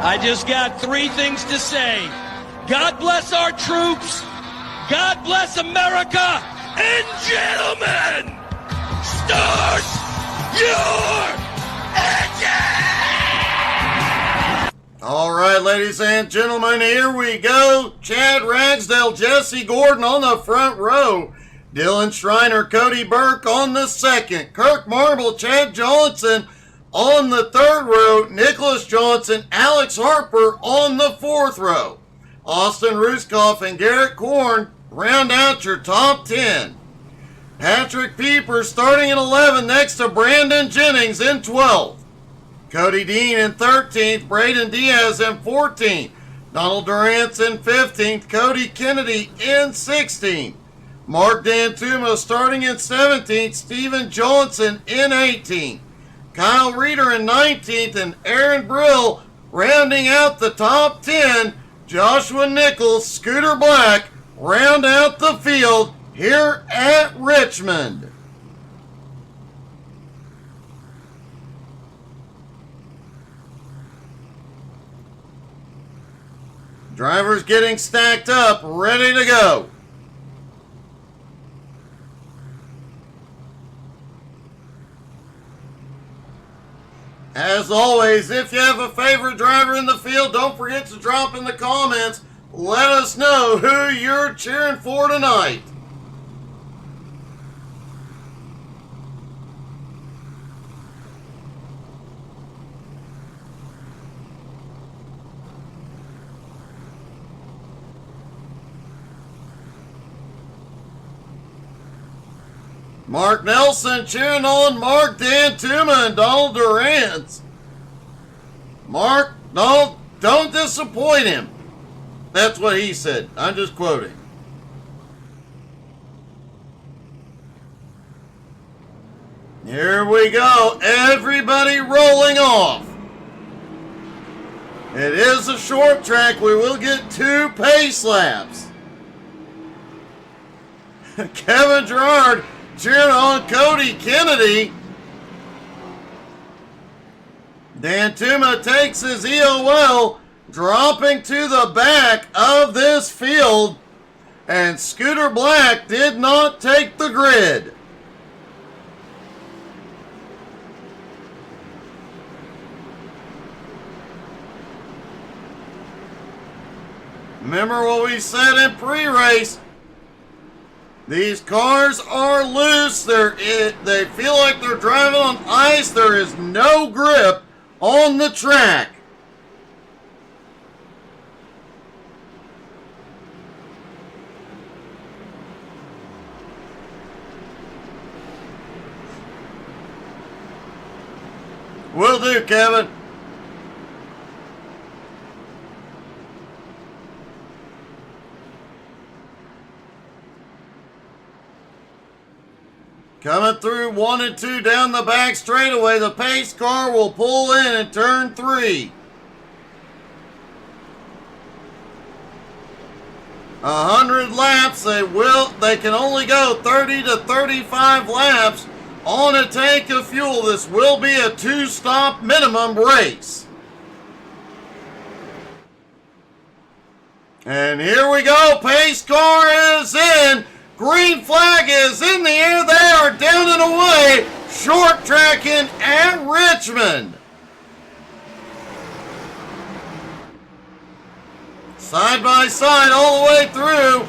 I just got three things to say. God bless our troops. God bless America. And gentlemen, start your engine! All right, ladies and gentlemen, here we go. Chad Ragsdale, Jesse Gordon on the front row. Dylan Schreiner, Cody Burke on the second. Kirk Marble, Chad Johnson on the third row. Nicholas Johnson, Alex Harper on the fourth row. Austin Ruskoff and Garrett Korn round out your top 10. Patrick Pieper starting at 11 next to Brandon Jennings in 12th. Cody Dean in 13th, Braden Diaz in 14th. Donald Durant's in 15th, Cody Kennedy in 16th. Mark D'Antuma starting in 17th, Steven Johnson in 18th. Kyle Reeder in 19th, and Aaron Brill rounding out the top 10. Joshua Nichols, Scooter Black round out the field here at Richmond. Drivers getting stacked up, ready to go. As always, if you have a favorite driver in the field, don't forget to drop in the comments. Let us know who you're cheering for tonight. Mark Nelson cheering on Mark D'Antuma and Donald Durant. Mark, don't disappoint him. That's what he said. I'm just quoting. Here we go. Everybody rolling off. It is a short track. We will get 2 pace laps. Kevin Gerard cheering on Cody Kennedy. D'Antuma takes his EOL, dropping to the back of this field, and Scooter Black did not take the grid. Remember what we said in pre-race. These cars are loose. They feel like they're driving on ice. There is no grip on the track. Will do, Kevin. Coming through 1 and 2 down the back straightaway, the pace car will pull in turn 3. 100 laps, they can only go 30 to 35 laps on a tank of fuel. This will be a 2-stop minimum race. And here we go, pace car is in. Green flag is in the air. They are down and away. Short tracking at Richmond. Side by side all the way through.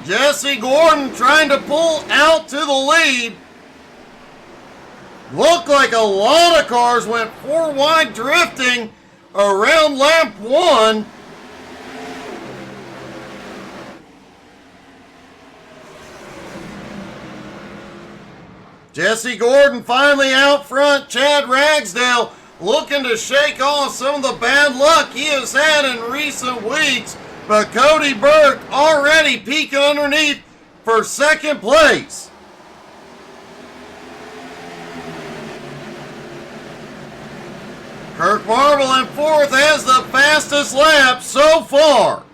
Jesse Gordon trying to pull out to the lead. Looked like a lot of cars went 4 wide drifting around lap 1. Jesse Gordon finally out front. Chad Ragsdale looking to shake off some of the bad luck he has had in recent weeks. But Cody Burke already peeking underneath for second place. Kirk Marble in fourth has the fastest lap so far.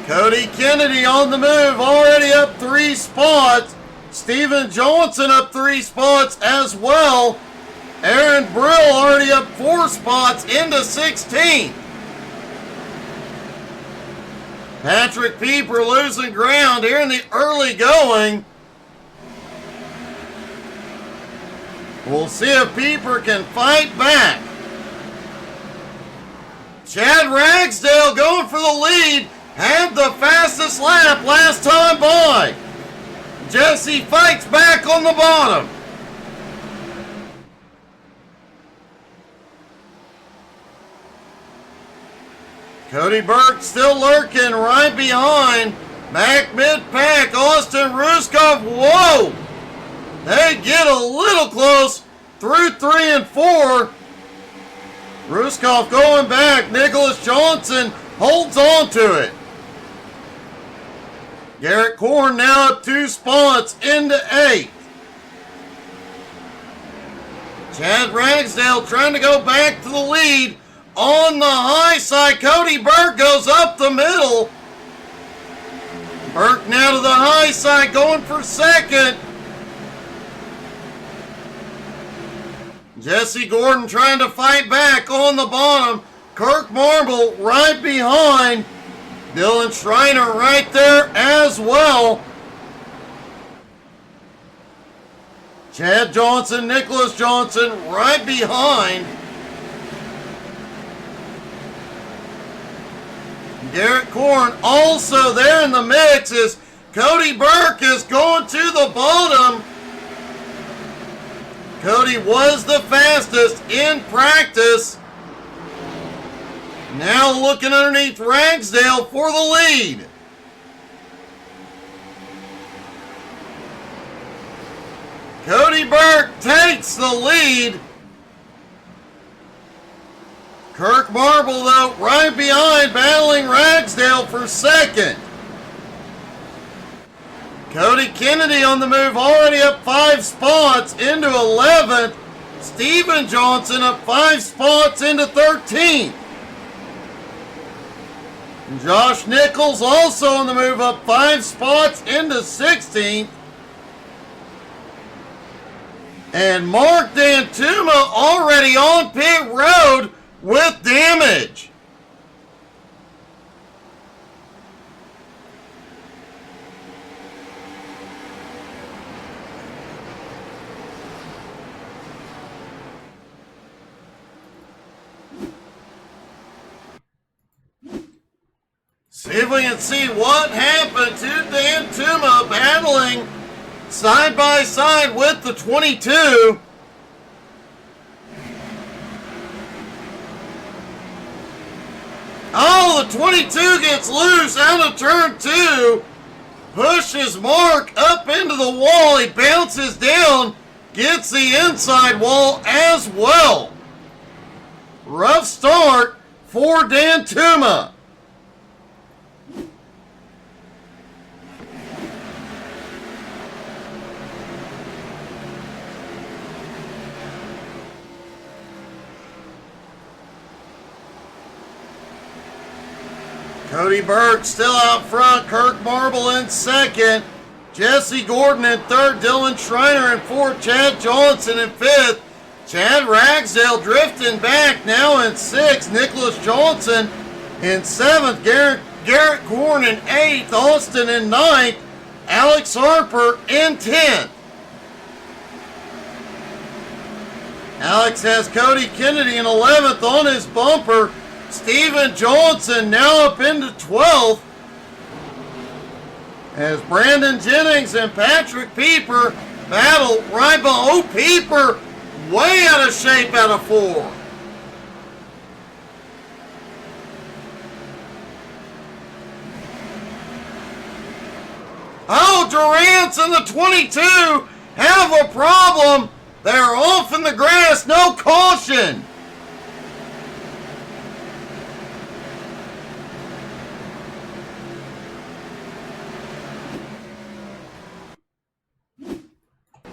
Cody Kennedy on the move, already up 3 spots. Steven Johnson up 3 spots as well. Aaron Brill already up 4 spots into 16th. Patrick Pieper losing ground here in the early going. We'll see if Pieper can fight back. Chad Ragsdale going for the lead. Had the fastest lap last time by. Jesse fights back on the bottom. Cody Burke still lurking right behind. Back mid-pack, Austin Ruskov. Whoa! They get a little close through 3 and 4. Ruskov going back. Nicholas Johnson holds on to it. Garrett Korn now up 2 spots into 8th. Chad Ragsdale trying to go back to the lead. On the high side, Cody Burke goes up the middle. Burke now to the high side, going for second. Jesse Gordon trying to fight back on the bottom. Kirk Marble right behind. Dylan Schreiner right there as well. Chad Johnson, Nicholas Johnson right behind. Garrett Korn also there in the mix as Cody Burke is going to the bottom. Cody was the fastest in practice. Now looking underneath Ragsdale for the lead. Cody Burke takes the lead. Kirk Marble, though, right behind, battling Ragsdale for second. Cody Kennedy on the move, already up 5 spots into 11th. Steven Johnson up 5 spots into 13th. Josh Nichols also on the move, up 5 spots into 16th. And Mark Dantuma already on pit road with damage. See if we can see what happened to Dantuma battling side by side with the 22. Oh, the 22 gets loose out of turn 2. Pushes Mark up into the wall. He bounces down. Gets the inside wall as well. Rough start for Dantuma. Cody Burke still out front. Kirk Marble in second. Jesse Gordon in third. Dylan Schreiner in fourth. Chad Johnson in fifth. Chad Ragsdale drifting back now in sixth. Nicholas Johnson in seventh. Garrett Korn in eighth. Austin in ninth. Alex Harper in 10th. Alex has Cody Kennedy in 11th on his bumper. Steven Johnson now up into 12th. As Brandon Jennings and Patrick Pieper battle right below. Pieper way out of shape out of 4. Oh, Durant's and the 22 have a problem. They're off in the grass, no caution.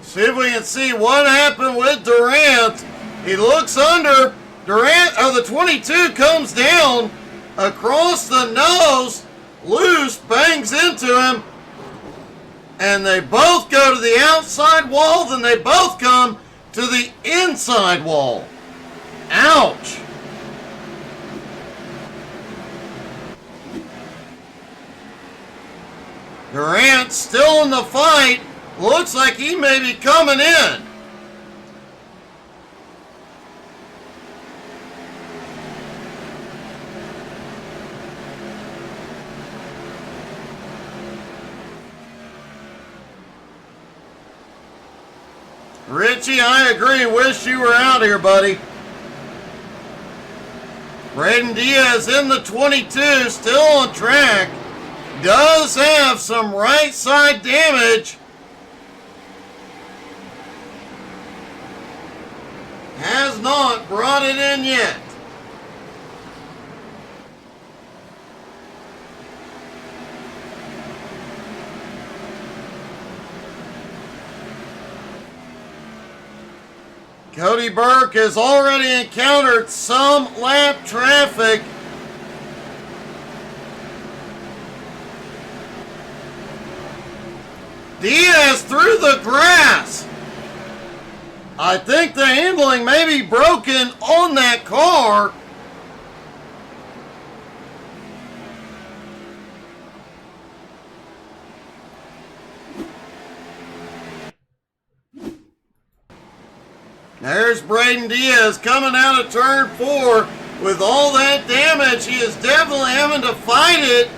See if we can see what happened with Durant. He looks under. Durant, the 22 comes down across the nose. Loose, bangs into him. and they both go to the outside wall, then they both come to the inside wall. Ouch. Durant still in the fight. Looks like he may be coming in. Richie, I agree. Wish you were out here, buddy. Braden Diaz in the 22, still on track. Does have some right side damage. Has not brought it in yet. Cody Burke has already encountered some lap traffic. Diaz through the grass. I think the handling may be broken on that car. There's Braden Diaz coming out of turn 4 with all that damage. He is definitely having to fight it.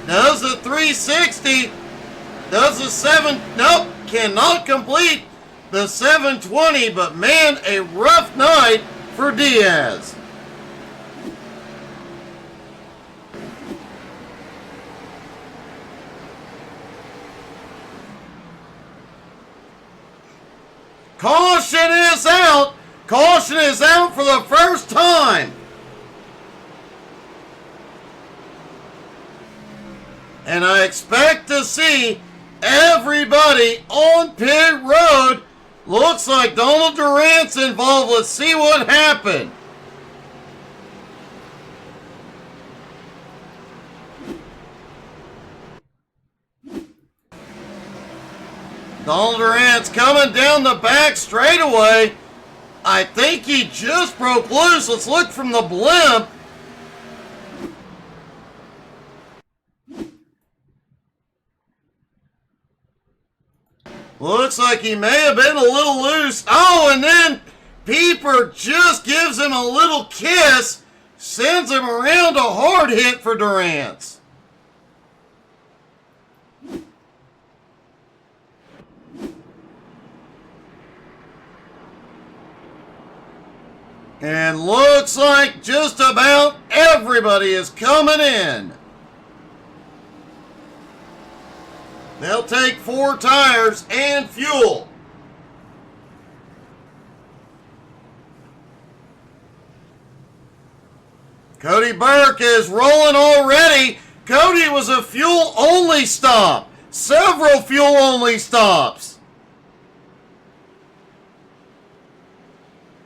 Does the 360. Does the 7. Nope. Cannot complete the 720. But man, a rough night for Diaz. Caution is out. Caution is out for the first time. And I expect to see everybody on pit road. Looks like Donald Durant's involved. Let's see what happened. Donald Durant's coming down the back straightaway. I think he just broke loose. Let's look from the blimp. Looks like he may have been a little loose. Oh, and then Pieper just gives him a little kiss. Sends him around a hard hit for Durant. And looks like just about everybody is coming in. They'll take 4 tires and fuel. Cody Burke is rolling already. Cody was a fuel-only stop. Several fuel-only stops.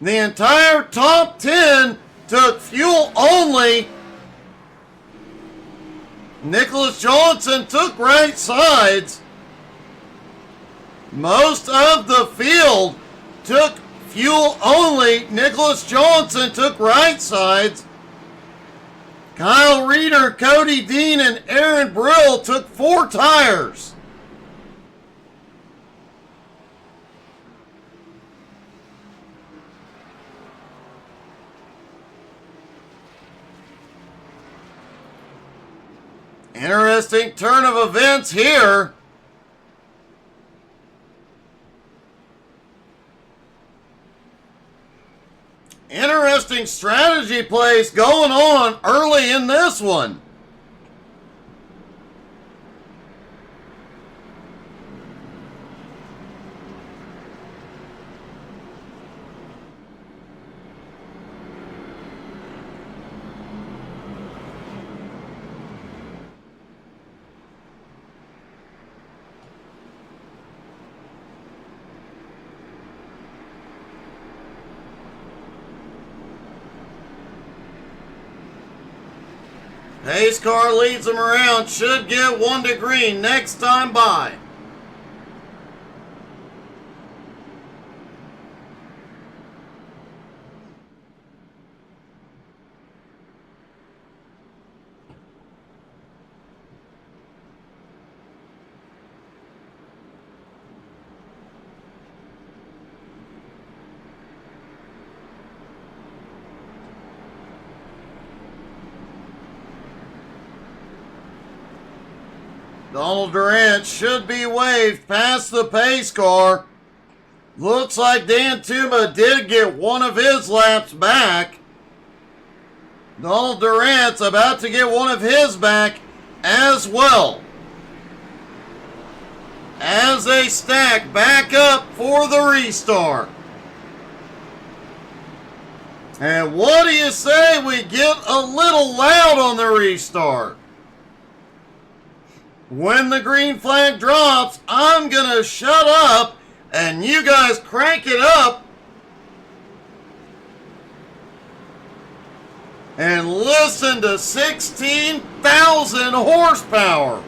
The entire top 10 took fuel only. Nicholas Johnson took right sides. Most of the field took fuel only. Nicholas Johnson took right sides. Kyle Reeder, Cody Dean, and Aaron Brill took 4 tires. Interesting turn of events here. Interesting strategy plays going on early in this one. Pace car leads them around. Should get one to green next time by. Donald Durant should be waved past the pace car. Looks like Dan Tuma did get one of his laps back. Donald Durant's about to get one of his back as well, as they stack back up for the restart. And what do you say we get a little loud on the restart? When the green flag drops, I'm going to shut up and you guys crank it up and listen to 16,000 horsepower.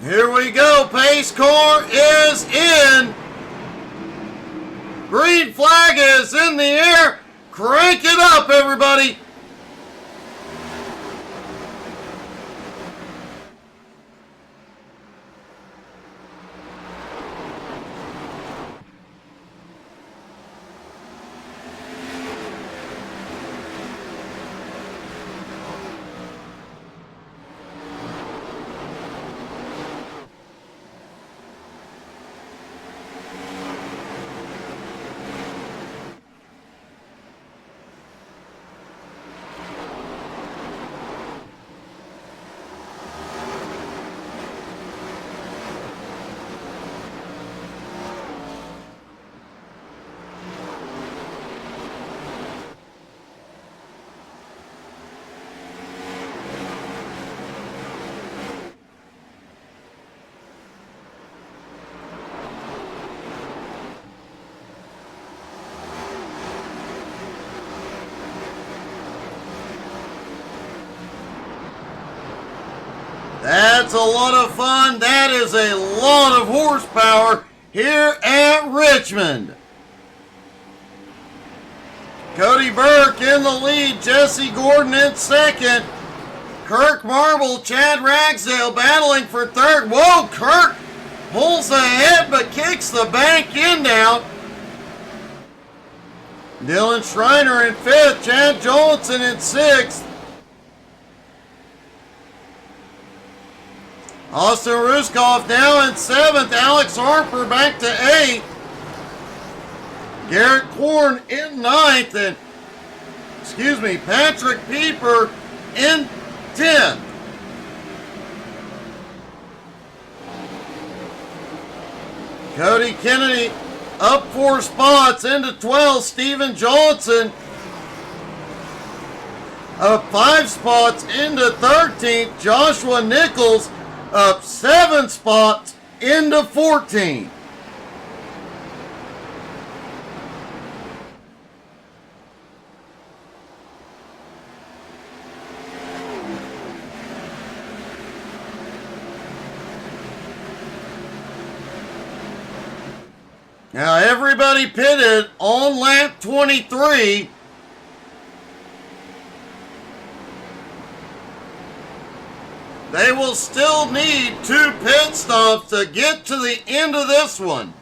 Here we go. Pace car is in. Green flag is in the air. Crank it up, everybody. That's a lot of fun. That is a lot of horsepower here at Richmond. Cody Burke in the lead. Jesse Gordon in second. Kirk Marble, Chad Ragsdale battling for third. Whoa, Kirk pulls ahead but kicks the bank end out. Dylan Schreiner in fifth. Chad Johnson in sixth. Austin Ruskoff now in seventh. Alex Harper back to eighth. Garrett Korn in ninth. And, Patrick Pieper in 10th. Cody Kennedy up 4 spots into 12th. Steven Johnson up 5 spots into 13th. Joshua Nichols up 7 spots into 14th. Now everybody pitted on lap 23. They will still need 2 pit stops to get to the end of this one.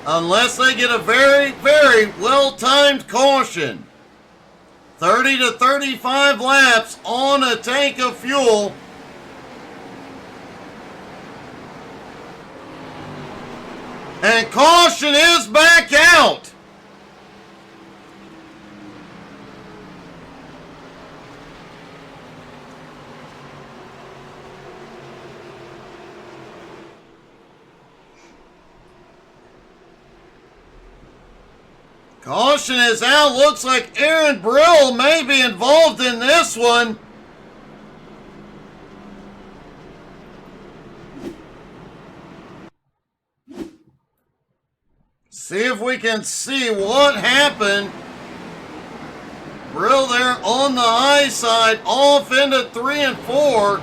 Unless they get a very, very well-timed caution. 30 to 35 laps on a tank of fuel. And caution is back out. Caution is out. Looks like Aaron Brill may be involved in this one. if we can see what happened. Brill there on the high side, off into 3 and 4.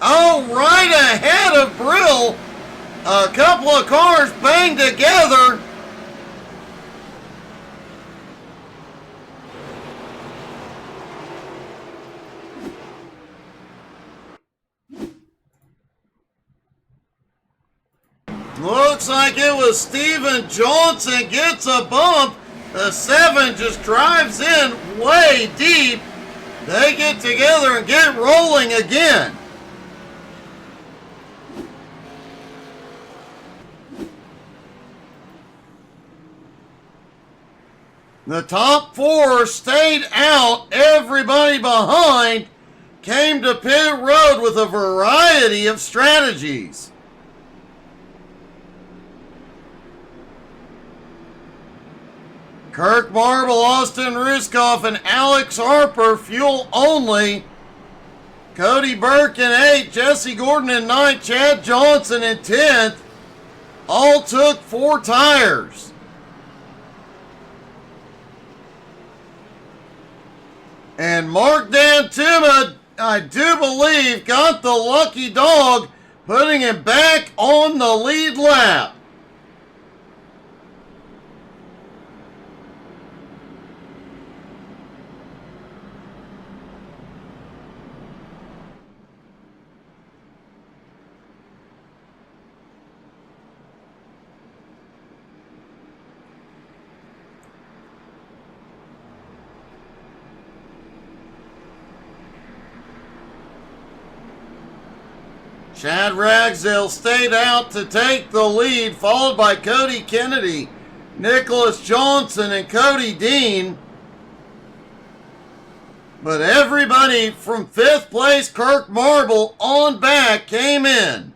Oh, right ahead of Brill. A couple of cars banged together. Looks like it was Steven Johnson gets a bump. The 7 just drives in way deep. They get together and get rolling again. The top 4 stayed out. Everybody behind came to pit road with a variety of strategies. Kirk Marble, Austin Ruskoff, and Alex Harper fuel only. Cody Burke in 8th, Jesse Gordon in 9th, Chad Johnson in 10th. All took 4 tires. And Mark Dantima, I do believe, got the lucky dog, putting him back on the lead lap. Chad Ragsdale stayed out to take the lead, followed by Cody Kennedy, Nicholas Johnson, and Cody Dean. But everybody from 5th place, Kirk Marble, on back came in.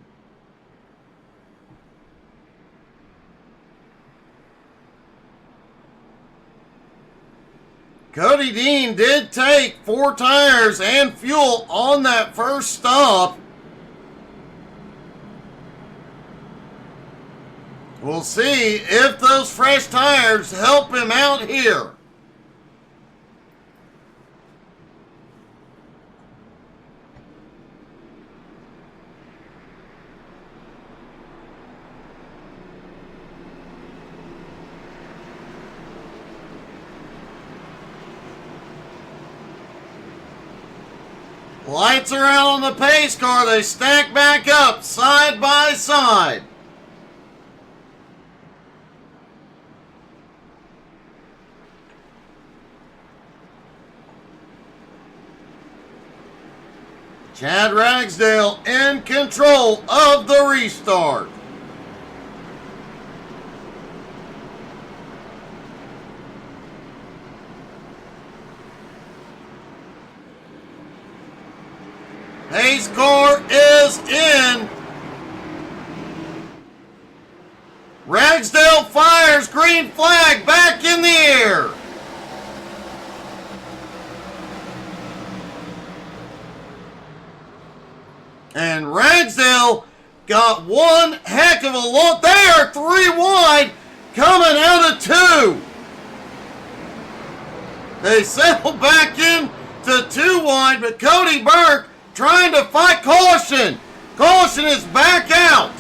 Cody Dean did take 4 tires and fuel on that first stop. We'll see if those fresh tires help him out here. Lights are out on the pace car. They stack back up side by side. Chad Ragsdale in control of the restart. Pace car is in. Ragsdale fires, green flag back in the air. And Ragsdale got one heck of a look. They are 3 wide coming out of 2. They settle back in to 2 wide, but Cody Burke trying to fight caution. Caution is back out.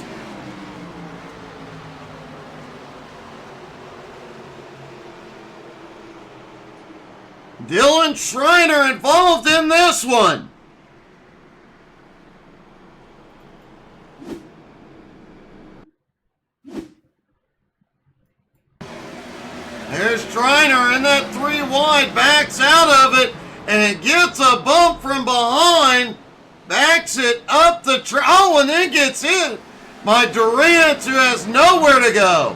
Dylan Schreiner involved in this one. There's Schreiner in that 3 wide, backs out of it, and gets a bump from behind, backs it up the track. Oh, and then gets hit by Durant, who has nowhere to go.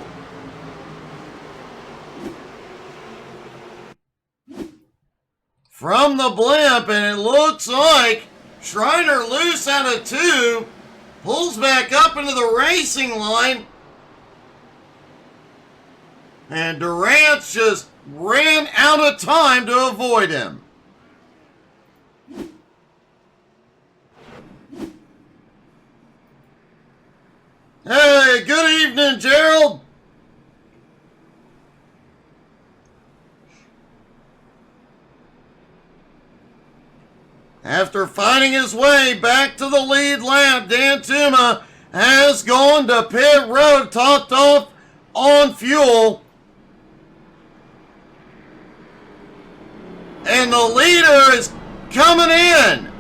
From the blimp, and it looks like Schreiner loose out of 2, pulls back up into the racing line. And Durant's just ran out of time to avoid him. Hey, good evening, Gerald. After fighting his way back to the lead lap, Dan Tuma has gone to pit road, topped off on fuel. And the leader is coming in.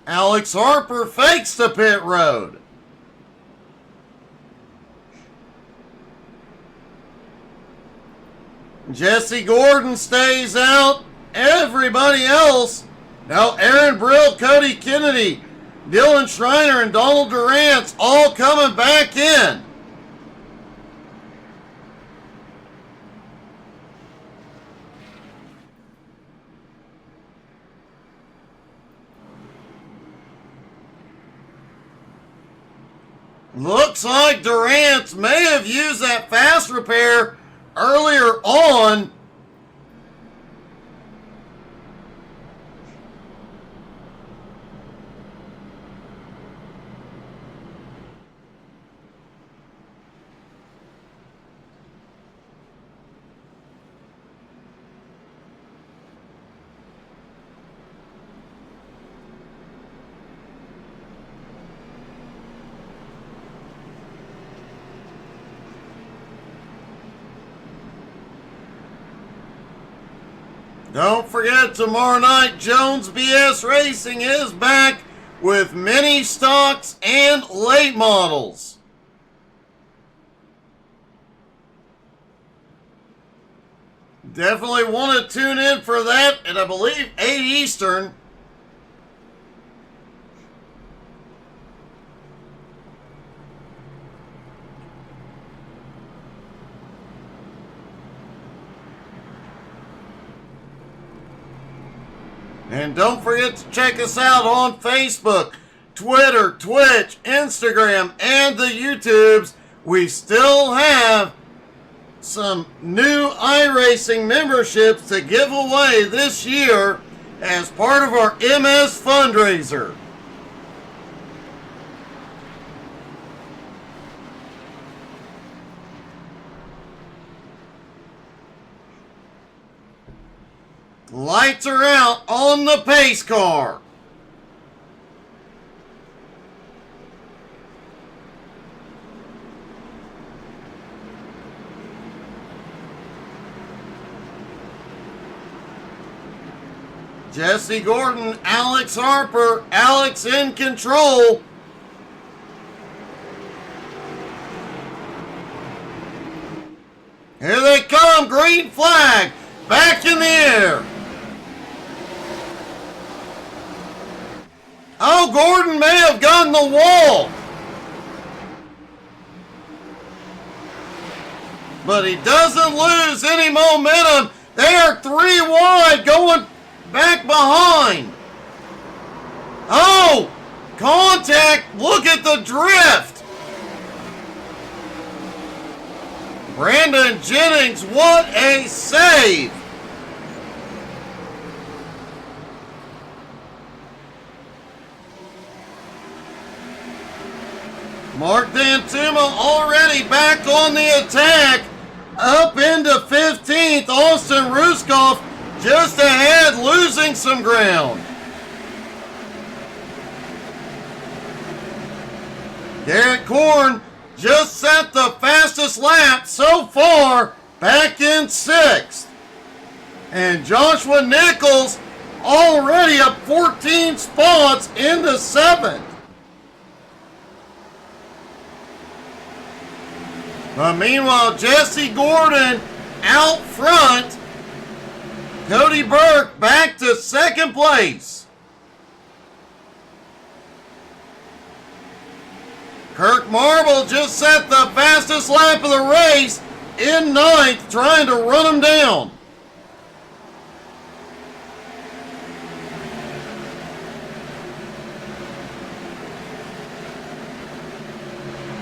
Alex Harper fakes the pit road. Jesse Gordon stays out. Everybody else. Now Aaron Brill, Cody Kennedy, Dylan Schreiner, and Donald Durant's all coming back in. Looks like Durant may have used that fast repair earlier on. Don't forget, tomorrow night, Jones BS Racing is back with mini stocks and late models. Definitely want to tune in for that at, I believe, 8 Eastern. And don't forget to check us out on Facebook, Twitter, Twitch, Instagram, and the YouTubes. We still have some new iRacing memberships to give away this year as part of our MS fundraiser. Lights are out on the pace car. Jesse Gordon, Alex Harper, Alex in control. Here they come, green flag, back in the air. Oh, Gordon may have gotten the wall. But he doesn't lose any momentum. They are 3 wide going back behind. Oh, contact. Look at the drift. Brandon Jennings, what a save. Mark Dantuma already back on the attack. Up into 15th. Austin Ruskoff just ahead, losing some ground. Garrett Korn just set the fastest lap so far, back in 6th. And Joshua Nichols already up 14 spots into 7th. But meanwhile, Jesse Gordon out front. Cody Burke back to 2nd place. Kirk Marble just set the fastest lap of the race in 9th, trying to run him down.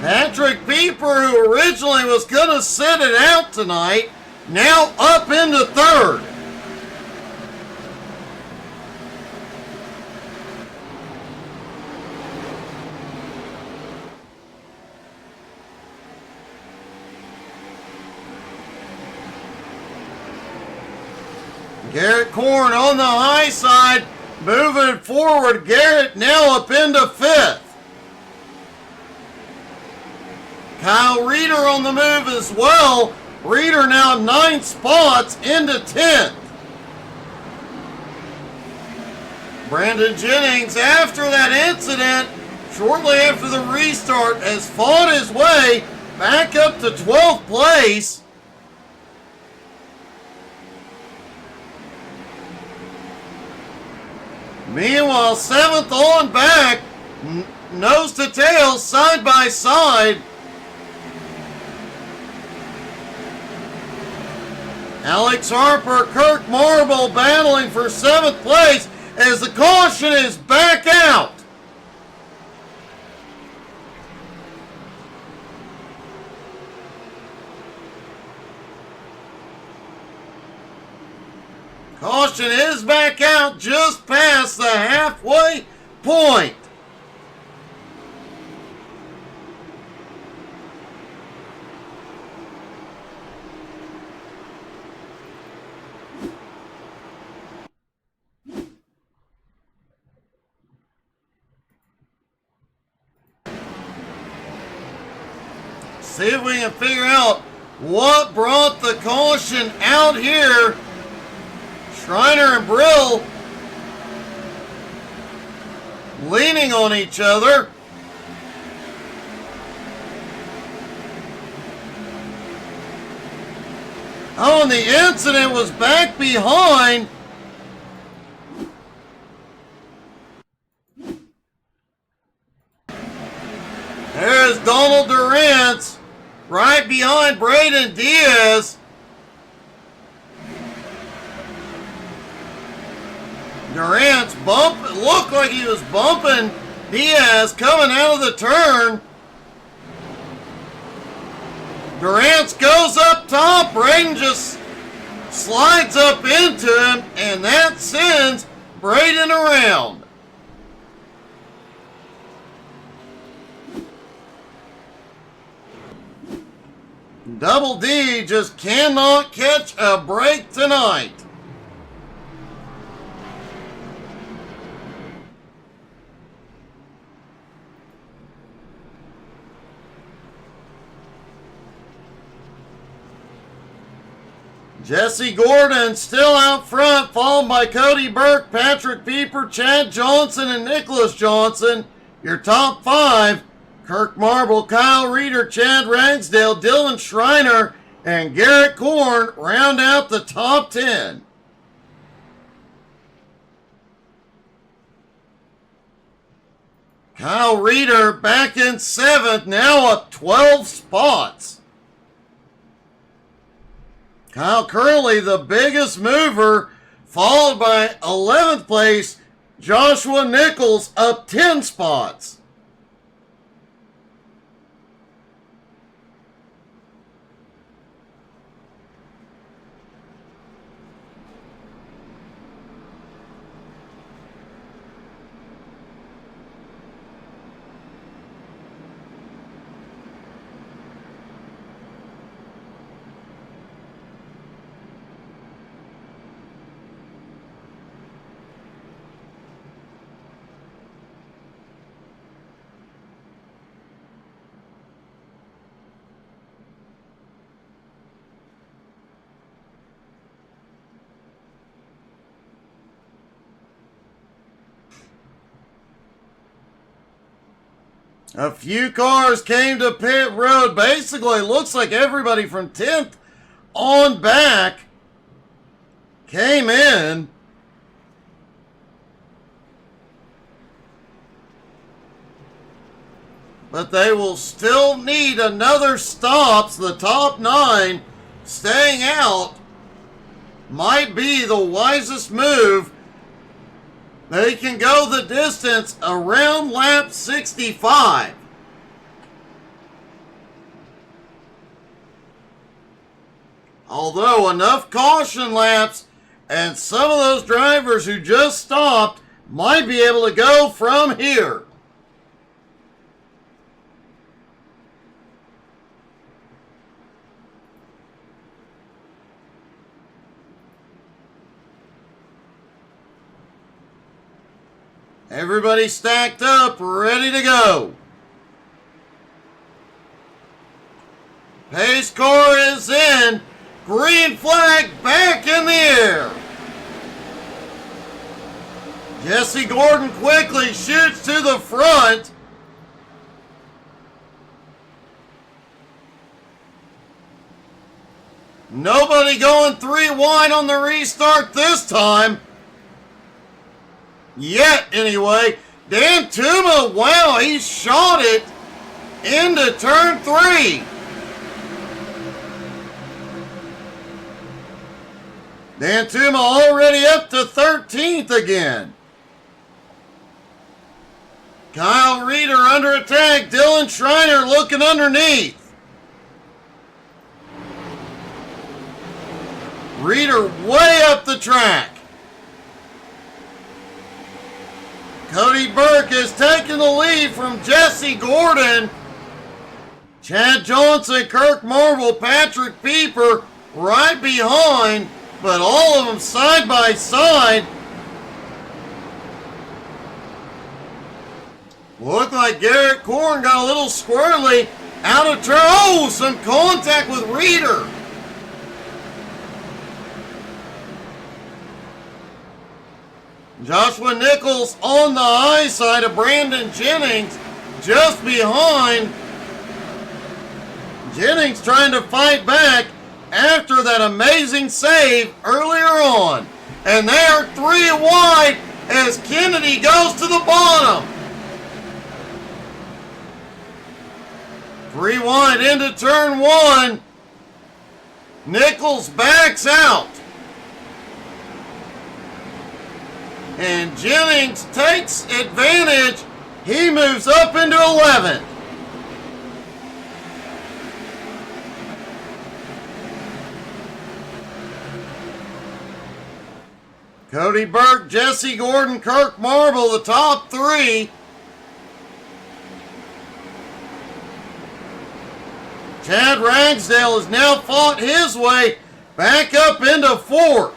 Patrick Pieper, who originally was going to sit it out tonight, now up into third. Garrett Korn on the high side, moving forward. Garrett now up into fifth. Kyle Reeder on the move as well. Reeder now 9 spots into 10th. Brandon Jennings, after that incident, shortly after the restart, has fought his way back up to 12th place. Meanwhile, 7th on back, nose to tail, side by side. Alex Harper, Kirk Marble battling for 7th place as the caution is back out. Caution is back out just past the halfway point. See if we can figure out what brought the caution out here. Schreiner and Brill leaning on each other. Oh, and the incident was back behind. There's Donald Durant right behind Braden Diaz. Durant's looked like he was bumping Diaz coming out of the turn. Durant goes up top. Braden just slides up into him, and that sends Braden around. Double D just cannot catch a break tonight. Jesse Gordon still out front, followed by Cody Burke, Patrick Pieper, Chad Johnson, and Nicholas Johnson. Your top 5, Kirk Marble, Kyle Reeder, Chad Ragsdale, Dylan Schreiner, and Garrett Korn round out the top 10. Kyle Reeder back in 7th, now up 12 spots. Kyle Curley, the biggest mover, followed by 11th place, Joshua Nichols, up 10 spots. A few cars came to pit road. Basically, looks like everybody from 10th on back came in. But they will still need another stop. So the top 9 staying out might be the wisest move. They can go the distance around lap 65. Although enough caution laps and some of those drivers who just stopped might be able to go from here. Everybody stacked up, ready to go. Pace car is in. Green flag back in the air. Jesse Gordon quickly shoots to the front. Nobody going 3 wide on the restart this time. Yet, anyway. Dan Tuma, wow, he shot it into turn 3. Dan Tuma already up to 13th again. Kyle Reeder under attack. Dylan Schreiner looking underneath. Reeder way up the track. Cody Burke is taking the lead from Jesse Gordon. Chad Johnson, Kirk Marble, Patrick Pieper right behind, but all of them side by side. Looked like Garrett Korn got a little squirrely out of turn. Oh, some contact with Reeder. Joshua Nichols on the high side of Brandon Jennings, just behind. Jennings trying to fight back after that amazing save earlier on. And they are 3 wide as Kennedy goes to the bottom. 3 wide into turn 1. Nichols backs out. And Jennings takes advantage. He moves up into 11th. Cody Burke, Jesse Gordon, Kirk Marble, the top 3. Chad Ragsdale has now fought his way back up into 4th.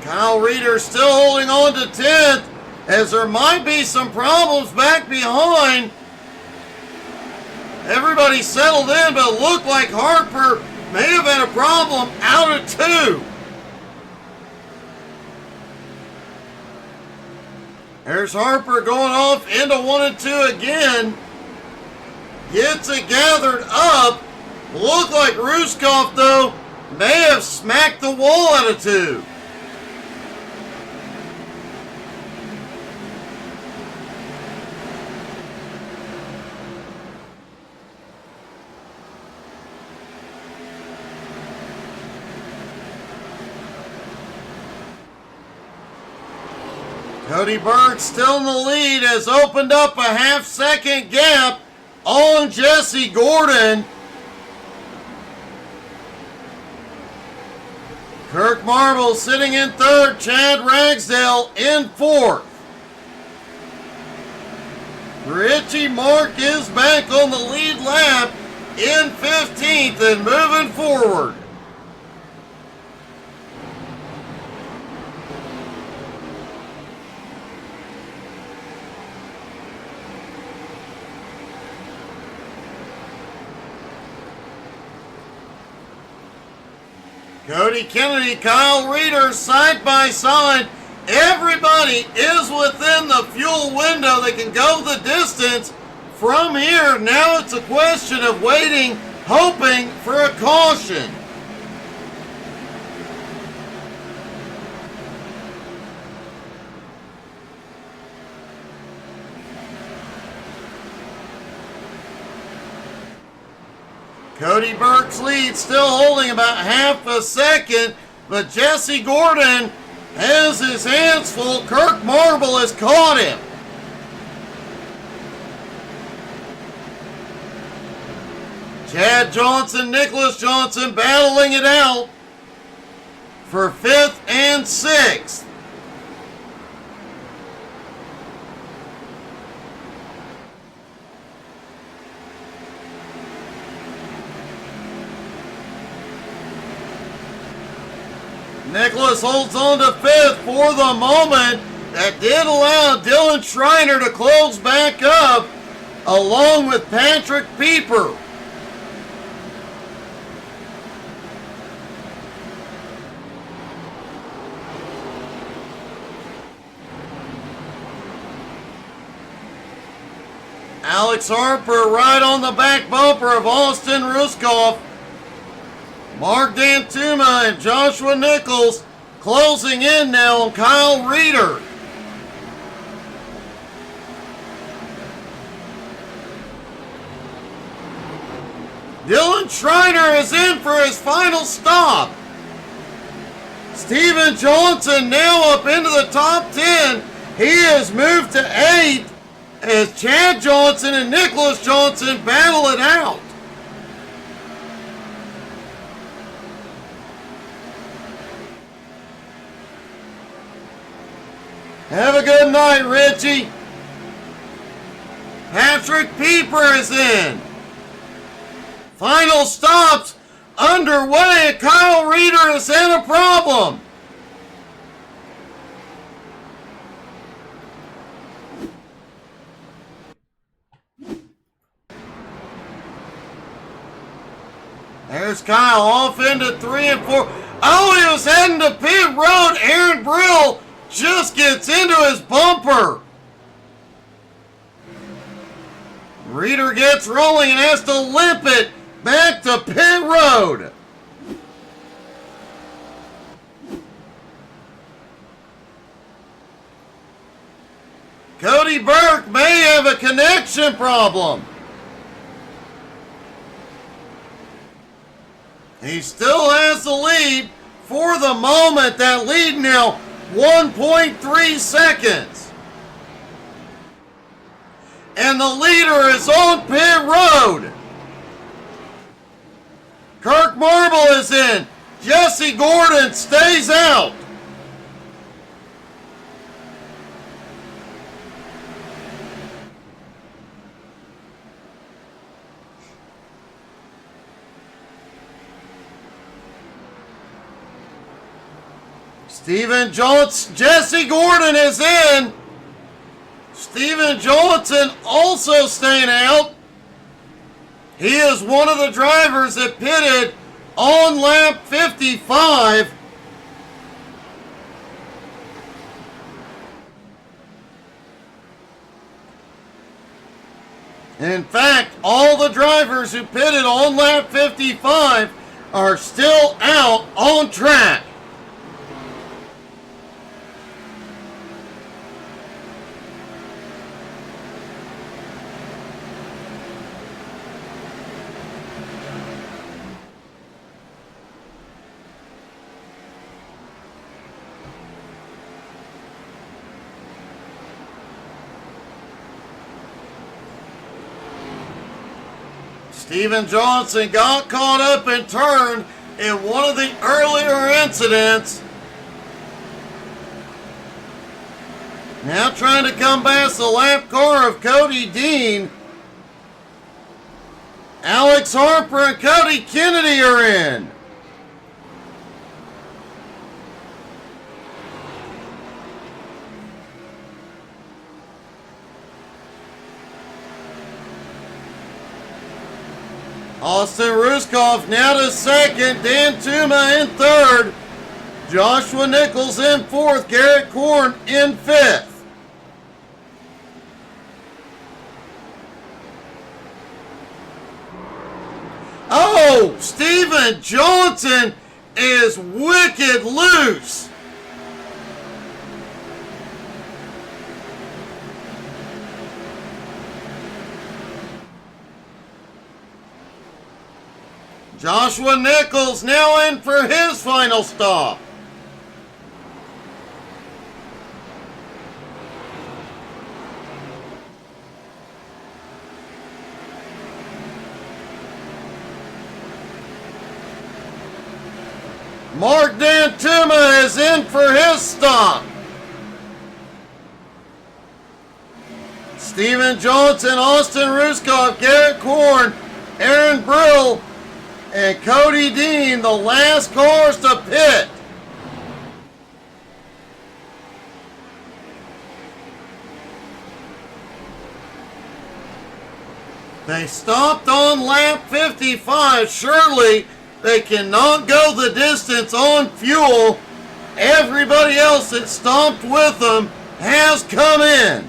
Kyle Reeder still holding on to 10th as there might be some problems back behind. Everybody settled in, but it looked like Harper may have had a problem out of 2. There's Harper going off into 1 and 2 again. Gets it gathered up. Looked like Ruskov, though, may have smacked the wall out of 2. Cody Burke still in the lead, has opened up a half-second gap on Jesse Gordon. Kirk Marble sitting in 3rd, Chad Ragsdale in 4th. Richie Mark is back on the lead lap in 15th and moving forward. Cody Kennedy, Kyle Reeder, side by side. Everybody is within the fuel window. They can go the distance from here. Now it's a question of waiting, hoping for a caution. Cody Burke's lead still holding about half a second, but Jesse Gordon has his hands full. Kirk Marble has caught him. Chad Johnson, Nicholas Johnson battling it out for 5th and 6th. Nicholas holds on to 5th for the moment. That did allow Dylan Schreiner to close back up along with Patrick Pieper. Alex Harper right on the back bumper of Austin Ruskoff. Mark Dantuma and Joshua Nichols closing in now on Kyle Reeder. Dylan Schreiner is in for his final stop. Steven Johnson now up into the top 10. He has moved to 8th as Chad Johnson and Nicholas Johnson battle it out. Have a good night, Richie. Patrick Pieper is in. Final stops underway. Kyle Reeder has had a problem. There's Kyle off into 3 and 4. Oh, he was heading to pit road. Aaron Brill just gets into his bumper. Reeder gets rolling and has to limp it back to pit road. Cody Burke may have a connection problem. He still has the lead for the moment. That lead now 1.3 seconds. And the leader is on pit road. Kirk Marble is in. Jesse Gordon stays out. Steven Johnson, Jesse Gordon is in. Steven Johnson also staying out. He is one of the drivers that pitted on lap 55. In fact, all the drivers who pitted on lap 55 are still out on track. Steven Johnson got caught up and turned in one of the earlier incidents. Now trying to come past the lap car of Cody Dean. Alex Harper and Cody Kennedy are in. Austin Ruskoff now to second. Dan Tuma in third. Joshua Nichols in fourth. Garrett Korn in fifth. Oh, Steven Johnson is wicked loose. Joshua Nichols now in for his final stop. Mark Dantuma is in for his stop. Steven Johnson, Austin Ruskov, Garrett Korn, Aaron Brill, and Cody Dean, the last cars to pit. They stopped on lap 55. Surely they cannot go the distance on fuel. Everybody else that stopped with them has come in.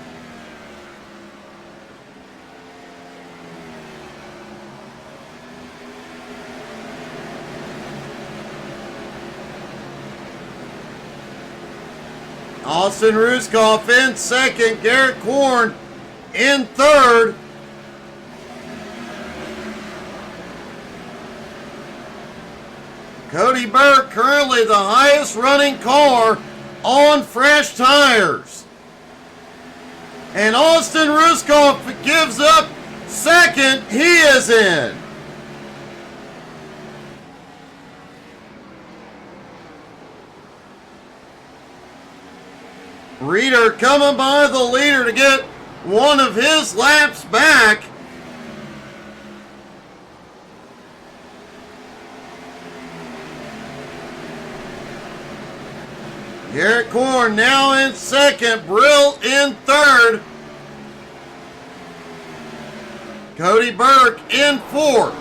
Austin Ruskov in second, Garrett Korn in third. Cody Burke currently the highest running car on fresh tires. And Austin Ruskov gives up second, he is in. Reeder coming by the leader to get one of his laps back. Garrett Korn now in second, Brill in third. Cody Burke in fourth.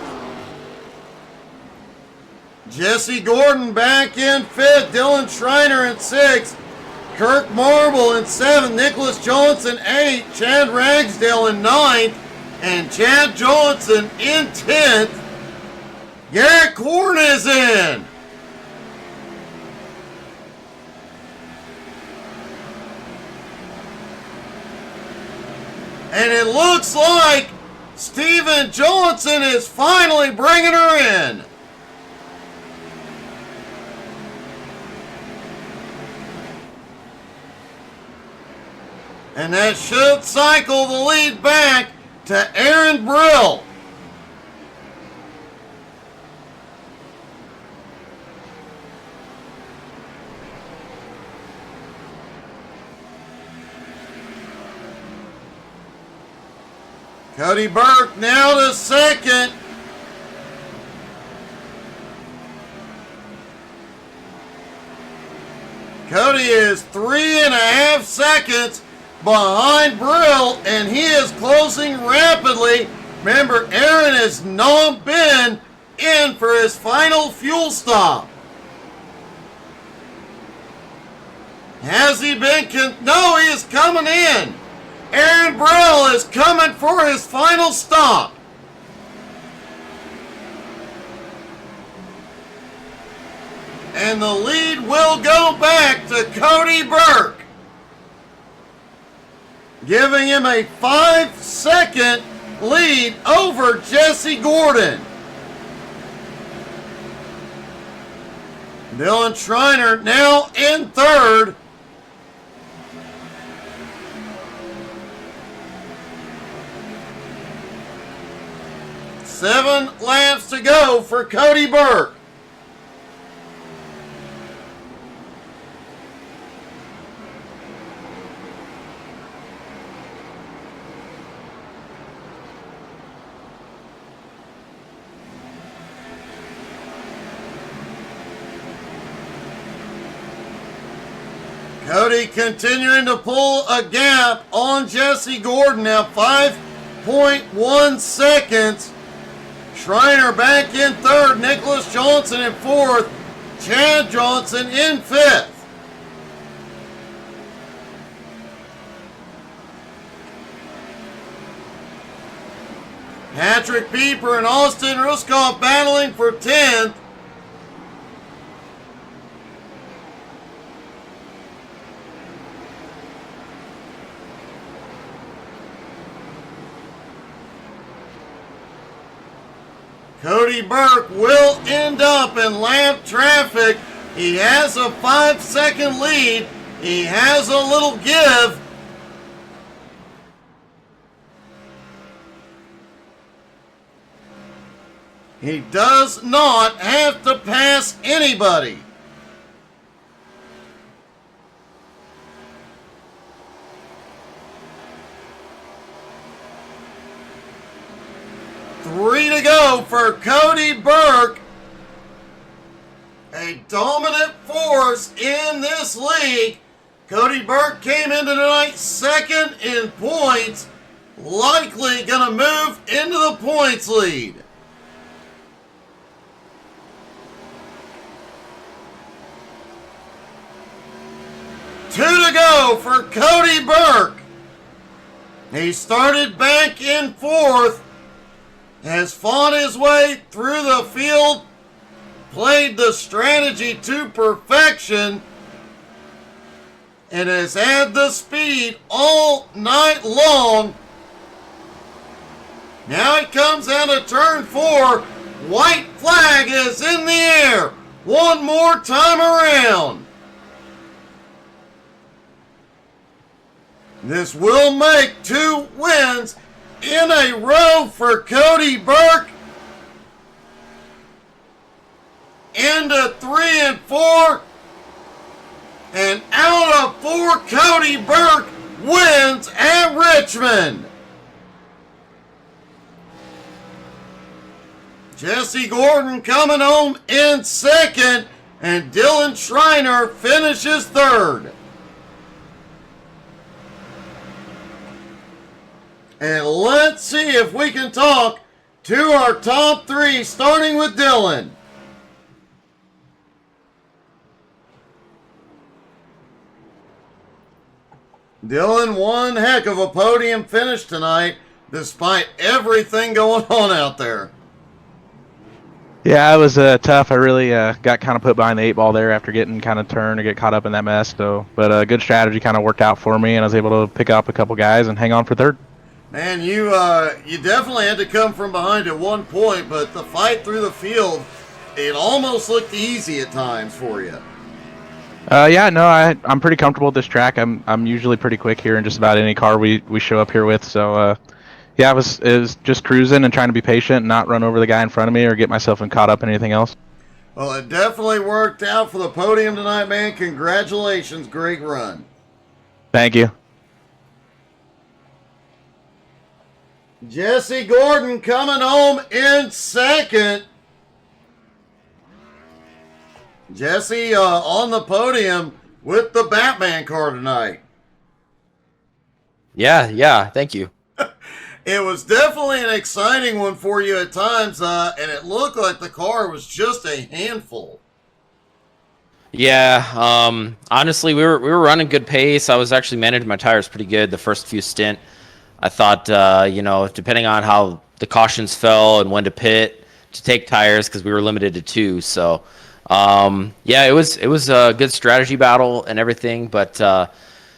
Jesse Gordon back in fifth, Dylan Schreiner in sixth. Kirk Marble in seventh, Nicholas Johnson 8th, Chad Ragsdale in 9th, and Chad Johnson in 10th. Garrett Korn is in. And it looks like Steven Johnson is finally bringing her in. And that should cycle the lead back to Aaron Brill. Cody Burke now to second. Cody is 3.5 seconds behind Brill, and he is closing rapidly. Remember, Aaron has not been in for his final fuel stop. Has he been? No, he is coming in. Aaron Brill is coming for his final stop. And the lead will go back to Cody Burke, giving him a 5-second lead over Jesse Gordon. Dylan Schreiner now in third. Seven laps to go for Cody Burke. Cody continuing to pull a gap on Jesse Gordon, now 5.1 seconds. Schreiner back in third, Nicholas Johnson in fourth, Chad Johnson in fifth. Patrick Pieper and Austin Ruskov battling for 10th. Cody Burke will end up in lap traffic. He has a 5-second lead. He has a little give. He does not have to pass anybody. Three to go for Cody Burke. A dominant force in this league. Cody Burke came into tonight second in points. Likely going to move into the points lead. Two to go for Cody Burke. He started back in fourth, has fought his way through the field, played the strategy to perfection, and has had the speed all night long. Now he comes out of turn 4. White flag is in the air. One more time around. This will make 2 wins in a row for Cody Burke. Into 3 and 4. And out of 4, Cody Burke wins at Richmond. Jesse Gordon coming home in second. And Dylan Schreiner finishes third. And let's see if we can talk to our top 3, starting with Dylan. Dylan, one heck of a podium finish tonight, despite everything going on out there. Yeah, it was tough. I really got kind of put behind the 8 ball there after getting kind of turned or get caught up in that mess. So, but good strategy kind of worked out for me, and I was able to pick up a couple guys and hang on for third. Man, you definitely had to come from behind at one point, but the fight through the field, it almost looked easy at times for you. Yeah, no, I'm pretty comfortable with this track. I'm usually pretty quick here in just about any car we show up here with. So, yeah, it was just cruising and trying to be patient and not run over the guy in front of me or get myself caught up in anything else. Well, it definitely worked out for the podium tonight, man. Congratulations. Great run. Thank you. Jesse Gordon coming home in second. Jesse on the podium with the Batman car tonight. Yeah, thank you. It was definitely an exciting one for you at times, and it looked like the car was just a handful. Yeah, honestly, we were running good pace. I was actually managing my tires pretty good the first few stint. I thought, depending on how the cautions fell and when to pit, to take tires because we were limited to 2. So, yeah, it was a good strategy battle and everything. But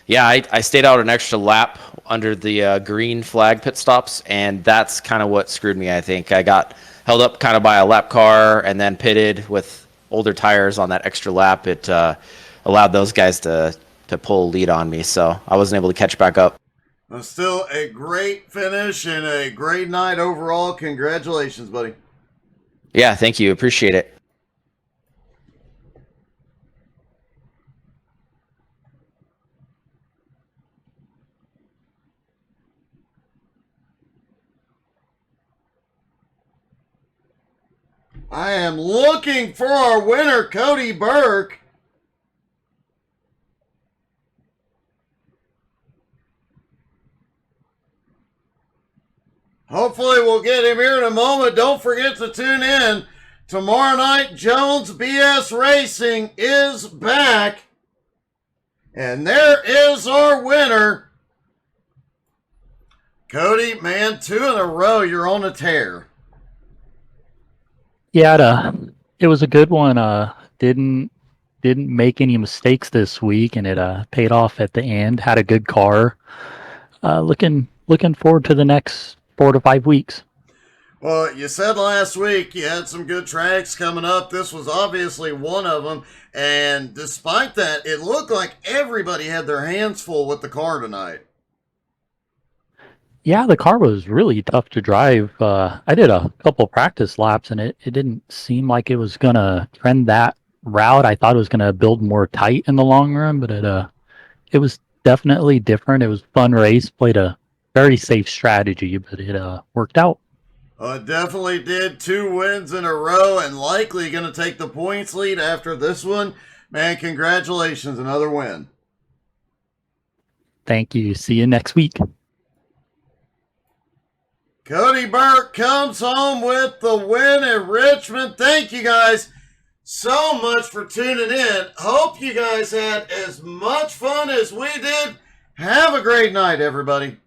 yeah, I stayed out an extra lap under the green flag pit stops, and that's kind of what screwed me. I think I got held up kind of by a lap car and then pitted with older tires on that extra lap. It allowed those guys to pull a lead on me, so I wasn't able to catch back up. Still a great finish and a great night overall. Congratulations, buddy. Yeah, thank you. Appreciate it. I am looking for our winner, Cody Burke. Hopefully we'll get him here in a moment. Don't forget to tune in. Tomorrow night, Jones BS Racing is back. And there is our winner. Cody, man, 2 in a row. You're on a tear. Yeah, it was a good one. Didn't make any mistakes this week, and it paid off at the end. Had a good car. Looking forward to the next 4 to 5 weeks. Well, you said last week you had some good tracks coming up. This was obviously one of them. And despite that, it looked like everybody had their hands full with the car tonight. Yeah, the car was really tough to drive. I did a couple practice laps, and it didn't seem like it was going to trend that route. I thought it was going to build more tight in the long run, but it was definitely different. It was a fun race, played a very safe strategy, but it worked out. It definitely did. 2 wins in a row and likely going to take the points lead after this one. Man, congratulations. Another win. Thank you. See you next week. Cody Burke comes home with the win at Richmond. Thank you guys so much for tuning in. Hope you guys had as much fun as we did. Have a great night, everybody.